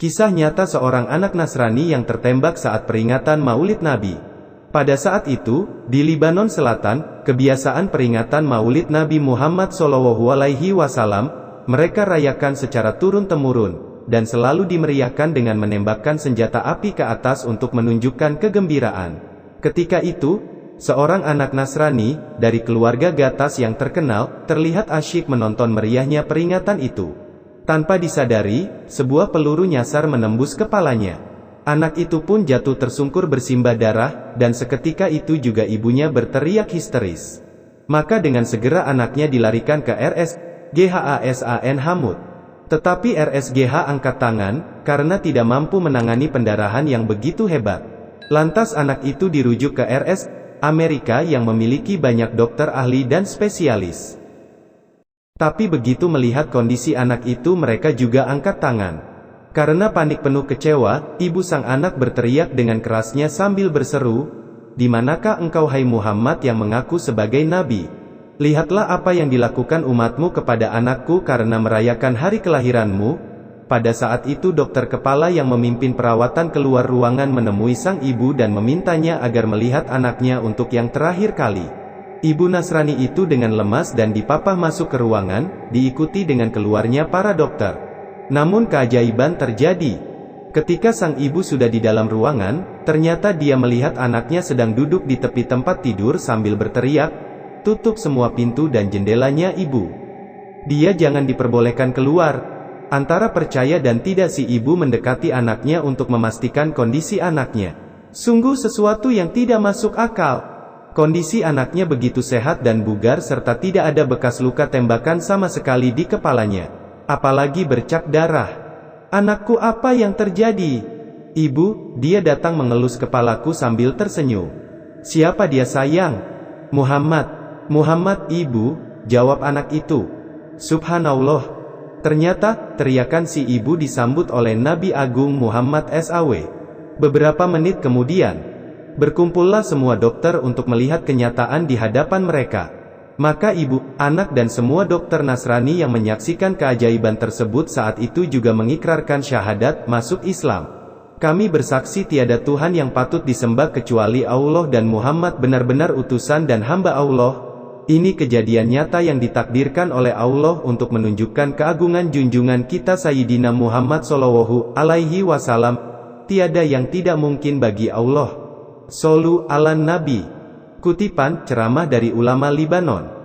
Kisah nyata seorang anak Nasrani yang tertembak saat peringatan Maulid Nabi. Pada saat itu, di Libanon Selatan, kebiasaan peringatan Maulid Nabi Muhammad SAW, mereka rayakan secara turun-temurun, dan selalu dimeriahkan dengan menembakkan senjata api ke atas untuk menunjukkan kegembiraan. Ketika itu, seorang anak Nasrani, dari keluarga gatas yang terkenal, terlihat asyik menonton meriahnya peringatan itu. Tanpa disadari, sebuah peluru nyasar menembus kepalanya. Anak itu pun jatuh tersungkur bersimbah darah, dan seketika itu juga ibunya berteriak histeris. Maka dengan segera anaknya dilarikan ke RSGHASAN Hamud. Tetapi RSGH angkat tangan, karena tidak mampu menangani pendarahan yang begitu hebat. Lantas anak itu dirujuk ke RS Amerika yang memiliki banyak dokter ahli dan spesialis. Tapi begitu melihat kondisi anak itu mereka juga angkat tangan. Karena panik penuh kecewa, ibu sang anak berteriak dengan kerasnya sambil berseru, "Di manakah engkau hai Muhammad yang mengaku sebagai nabi? Lihatlah apa yang dilakukan umatmu kepada anakku karena merayakan hari kelahiranmu." Pada saat itu dokter kepala yang memimpin perawatan keluar ruangan menemui sang ibu dan memintanya agar melihat anaknya untuk yang terakhir kali. Ibu Nasrani itu dengan lemas dan dipapah masuk ke ruangan, diikuti dengan keluarnya para dokter. Namun keajaiban terjadi. Ketika sang ibu sudah di dalam ruangan, ternyata dia melihat anaknya sedang duduk di tepi tempat tidur sambil berteriak, "Tutup semua pintu dan jendelanya ibu. Dia jangan diperbolehkan keluar." Antara percaya dan tidak si ibu mendekati anaknya untuk memastikan kondisi anaknya. Sungguh sesuatu yang tidak masuk akal. Kondisi anaknya begitu sehat dan bugar serta tidak ada bekas luka tembakan sama sekali di kepalanya. Apalagi bercak darah. "Anakku, apa yang terjadi?" "Ibu, dia datang mengelus kepalaku sambil tersenyum." "Siapa dia sayang?" "Muhammad." "Muhammad ibu," jawab anak itu. Subhanallah. Ternyata, teriakan si ibu disambut oleh Nabi Agung Muhammad SAW. Beberapa menit kemudian, berkumpullah semua dokter untuk melihat kenyataan di hadapan mereka. Maka ibu, anak dan semua dokter Nasrani yang menyaksikan keajaiban tersebut saat itu juga mengikrarkan syahadat, masuk Islam. "Kami bersaksi tiada Tuhan yang patut disembah kecuali Allah dan Muhammad benar-benar utusan dan hamba Allah." Ini kejadian nyata yang ditakdirkan oleh Allah untuk menunjukkan keagungan junjungan kita Sayyidina Muhammad SAW. Tiada yang tidak mungkin bagi Allah. Shollu ala Nabi. Kutipan ceramah dari ulama Libanon.